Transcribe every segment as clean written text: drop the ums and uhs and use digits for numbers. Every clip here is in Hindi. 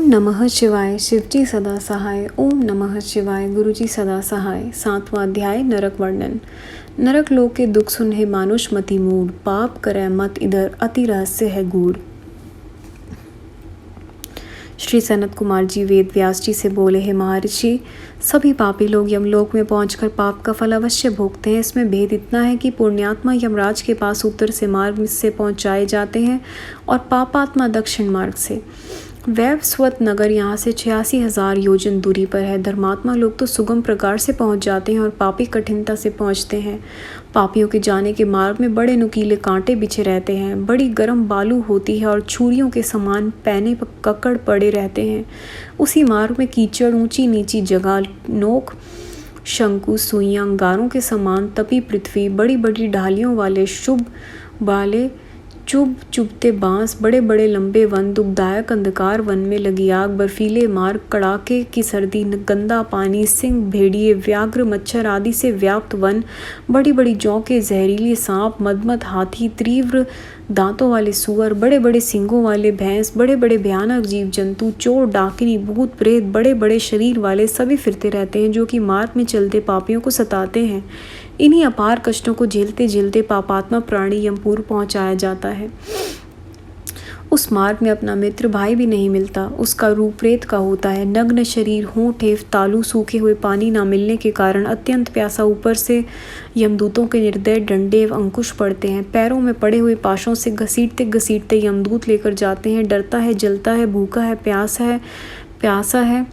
नमः शिवाय शिवजी सदा सहाय। ओम नमः शिवाय गुरुजी सदा सहाय। 7वां अध्याय नरक वर्णन। नरक लोक के दुख सुन हे मानुष मति मूड, पाप करे मत इधर अति रहस्य है गूढ़। श्री सनत कुमार जी वेद व्यास जी से बोले, हे महर्षि, सभी पापी लोग यमलोक में पहुंचकर पाप का फल अवश्य भोगते हैं। इसमें भेद इतना है कि पुण्यात्मा यमराज के पास उत्तर से मार्ग से पहुंचाए जाते हैं और पापात्मा दक्षिण मार्ग से। वैवस्वत नगर यहाँ से 86,000 योजन दूरी पर है। धर्मात्मा लोग तो सुगम प्रकार से पहुँच जाते हैं और पापी कठिनता से पहुँचते हैं। पापियों के जाने के मार्ग में बड़े नुकीले कांटे बिछे रहते हैं, बड़ी गर्म बालू होती है और छुरियों के समान पैने पर ककड़ पड़े रहते हैं। उसी मार्ग में कीचड़, ऊंची नीची जगह, नोक, शंकु, सुइयां, अंगारों के समान तपी पृथ्वी, बड़ी बड़ी ढालियों वाले शुभ वाले चुभते बांस, बड़े बड़े लंबे वन, दुखदायक अंधकार वन में लगी आग, बर्फीले मार्ग, कड़ाके की सर्दी, गंदा पानी, सिंह, भेड़िए, व्याघ्र, मच्छर आदि से व्याप्त वन, बड़ी बड़ी जौंके, जहरीले सांप, मदमद हाथी, तीव्र दांतों वाले सुअर, बड़े बड़े सींगों वाले भैंस, बड़े बड़े भयानक जीव जंतु, चोर, डाकिनी, भूत प्रेत, बड़े बड़े शरीर वाले सभी फिरते रहते हैं, जो कि मार्ग में चलते पापियों को सताते हैं। इन्हीं अपार कष्टों को झेलते झेलते पापात्मा प्राणी यमपुर पहुंचाया जाता है। उस मार्ग में अपना मित्र भाई भी नहीं मिलता, उसका रूप प्रेत का होता है। नग्न शरीर, होंठ एवं तालू, सूखे हुए पानी ना मिलने के कारण अत्यंत प्यासा, ऊपर से यमदूतों के निर्दय डंडे एवं अंकुश पड़ते हैं। पैरों में पड़े हुए पाशों से घसीटते घसीटते यमदूत लेकर जाते हैं। डरता है, जलता है, भूखा है, प्यासा है,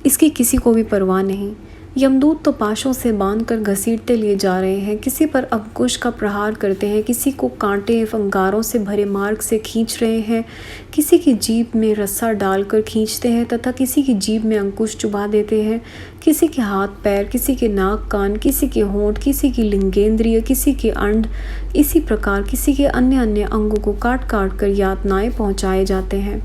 इसकी किसी को भी परवाह नहीं। यमदूत तो पाशों से बांधकर घसीटते लिए जा रहे हैं, किसी पर अंकुश का प्रहार करते हैं, किसी को कांटे एवं अंगारों से भरे मार्ग से खींच रहे हैं, किसी की जीभ में रस्सा डालकर खींचते हैं तथा किसी की जीभ में अंकुश चुभा देते हैं, किसी के हाथ पैर, किसी के नाक कान, किसी के होंठ, किसी की लिंगेंद्रिय, किसी के अंड, इसी प्रकार किसी के अन्य अंगों को काट काट कर यातनाएं पहुँचाए जाते हैं।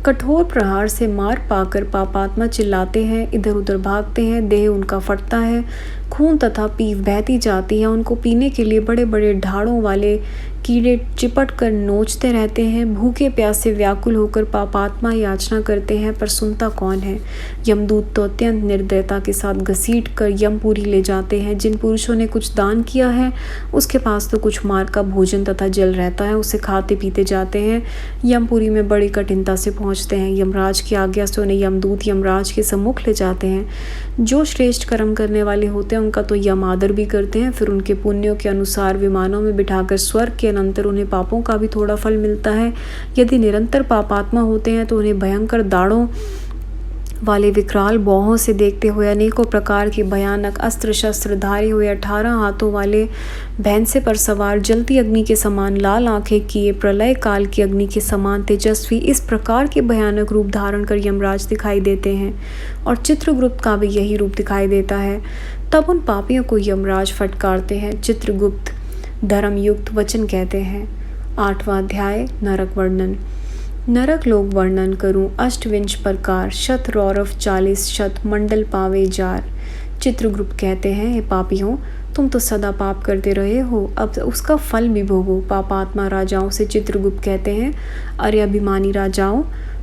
कठोर प्रहार से मार पाकर पापात्मा चिल्लाते हैं, इधर उधर भागते हैं, देह उनका फटता है, खून तथा पीप बहती जाती है। उनको पीने के लिए बड़े बड़े ढाड़ों वाले कीड़े चिपट कर नोचते रहते हैं। भूखे प्यासे व्याकुल होकर पापात्मा याचना करते हैं, पर सुनता कौन है। यमदूत तो अत्यंत निर्दयता के साथ घसीट कर यमपुरी ले जाते हैं। जिन पुरुषों ने कुछ दान किया है उसके पास तो कुछ मार्ग का भोजन तथा जल रहता है, उसे खाते पीते जाते हैं। यमपुरी में बड़ी कठिनता से पहुँचते हैं। यमराज की आज्ञा से उन्हें यमदूत यमराज के सम्मुख ले जाते हैं। जो श्रेष्ठ कर्म करने वाले होते हैं उनका तो यम आदर भी करते हैं, फिर उनके पुण्यों के अनुसार विमानों में बिठाकर स्वर्ग के अनंतर उन्हें पापों का भी थोड़ा फल मिलता है। यदि निरंतर पापात्मा होते हैं तो उन्हें भयंकर दाढ़ों वाले विकराल बौहों से देखते हुए, अनेकों प्रकार के भयानक अस्त्र शस्त्र धारे हुए, 18 हाथों वाले भैंसे पर सवार, जलती अग्नि के समान लाल आंखें किए, प्रलय काल की अग्नि के समान तेजस्वी, इस प्रकार के भयानक रूप धारण कर यमराज दिखाई देते हैं और चित्रगुप्त का भी यही रूप दिखाई देता है। तब उन पापियों को यमराज फटकारते हैं। चित्रगुप्त धर्मयुक्त वचन कहते हैं। 8वां अध्याय नरक वर्णन। नरक लोक वर्णन करूं अष्टविंश प्रकार, शत रौरव 40 शत मंडल पावे जार। चित्रगुप्त कहते हैं, हे पापियों, तुम तो सदा पाप करते रहे हो, अब उसका फल भी भोगो। पापात्मा राजाओं से चित्रगुप्त कहते हैं, अरे अभिमानी राजाओं,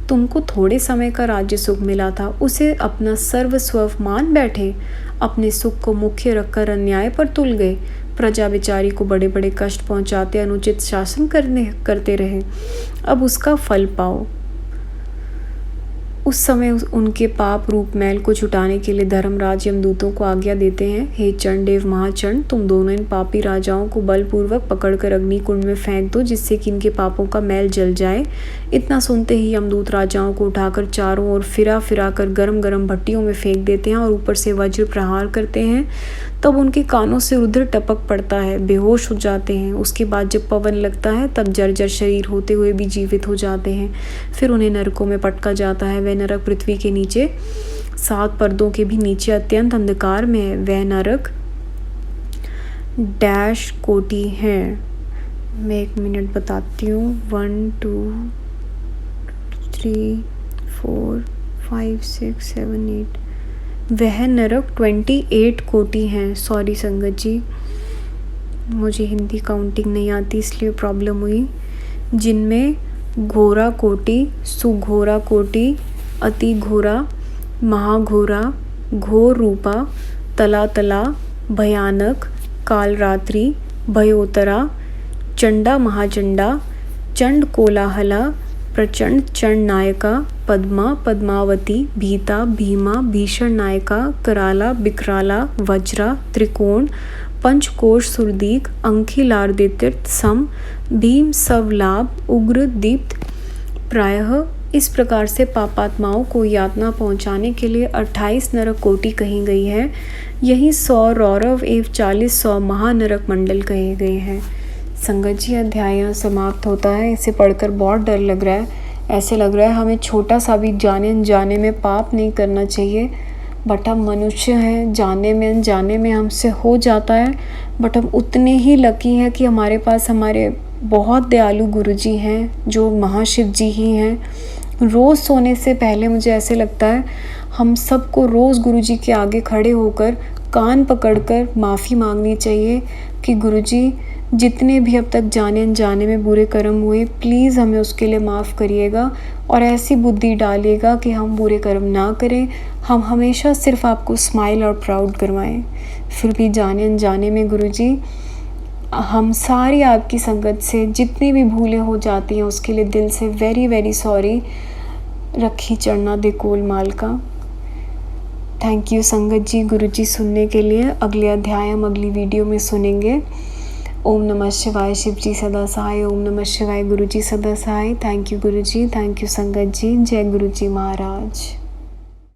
तुमको थोड़े समय का राज्य सुख मिला था, उसे अपना सर्वस्व मान बैठे, अपने सुख को मुख्य रखकर अन्याय पर तुल गए। प्रजा बेचारी को बड़े बड़े कष्ट पहुंचाते, अनुचित शासन करते रहे, अब उसका फल पाओ। उस समय उनके पाप रूप मैल को छुटाने के लिए धर्मराज यमदूतों को आज्ञा देते हैं, हे चंड एवं महाचंड, तुम दोनों इन पापी राजाओं को बलपूर्वक पकड़कर अग्निकुंड में फेंक दो, जिससे कि इनके पापों का मैल जल जाए। इतना सुनते ही यमदूत राजाओं को उठाकर चारों ओर फिरा कर गरम गरम भट्टियों में फेंक देते हैं और ऊपर से वज्र प्रहार करते हैं। तब उनके कानों से रुधिर टपक पड़ता है, बेहोश हो जाते हैं। उसके बाद जब पवन लगता है तब जर्जर शरीर होते हुए भी जीवित हो जाते हैं। फिर उन्हें नरकों में पटका जाता है। वह नरक पृथ्वी के नीचे 7 पर्दों के भी नीचे अत्यंत अंधकार में है। वह नरक डैश कोटि है। मैं 1 मिनट बताती हूँ। 1 2 3 4 5 6 7 8 वह नरक 28 कोटि हैं। सॉरी संगत जी, मुझे हिंदी काउंटिंग नहीं आती इसलिए प्रॉब्लम हुई। जिनमें घोरा कोटि, सुघोरा कोटि, अति घोरा, महाघोरा, घोर रूपा, तला तला, भयानक, कालरात्रि, भयोतरा, चंडा महाचंडा, चंड कोलाहला, प्रचंड चंड नायका, पद्मा पद्मावती, भीता भीमा, भीषण नायका, कराला बिकराला, वज्रा, त्रिकोण, पंचकोश सुरदीक, अंकी लार्दितीर्थ, सम, भीम सवलाभ, उग्र दीप्त। प्रायः इस प्रकार से पापात्माओं को यातना पहुंचाने के लिए 28 नरक कोटि कही गई है। यही 100 रौरव एवं 40 महानरक मंडल कहे गए हैं। संगत जी, अध्याय यहाँ समाप्त होता है। इसे पढ़कर बहुत डर लग रहा है। ऐसे लग रहा है हमें छोटा सा भी जाने अनजाने में पाप नहीं करना चाहिए, बट हम मनुष्य हैं, जाने में अनजाने में हमसे हो जाता है। बट हम उतने ही लकी हैं कि हमारे पास हमारे बहुत दयालु गुरुजी हैं, जो महाशिव जी ही हैं। रोज़ सोने से पहले मुझे ऐसे लगता है हम सबको रोज़ गुरुजी के आगे खड़े होकर कान पकड़कर माफ़ी मांगनी चाहिए कि गुरुजी, जितने भी अब तक जाने अनजाने में बुरे कर्म हुए, प्लीज़ हमें उसके लिए माफ़ करिएगा और ऐसी बुद्धि डालिएगा कि हम बुरे कर्म ना करें। हम हमेशा सिर्फ आपको स्माइल और प्राउड करवाएं। फिर भी जाने अनजाने में गुरुजी, हम सारी आपकी संगत से जितनी भी भूलें हो जाती हैं उसके लिए दिल से वेरी वेरी सॉरी। रखी चढ़ना दे कोल माल का। थैंक यू संगत जी, गुरुजी सुनने के लिए। अगले अध्याय हम अगली वीडियो में सुनेंगे। ओम नमः शिवाय, शिव जी सदा सहाय। ओम नमः शिवाय, गुरु जी सदा सहाय। Thank you Guru ji, thank you संगत जी। जय गुरु जी महाराज।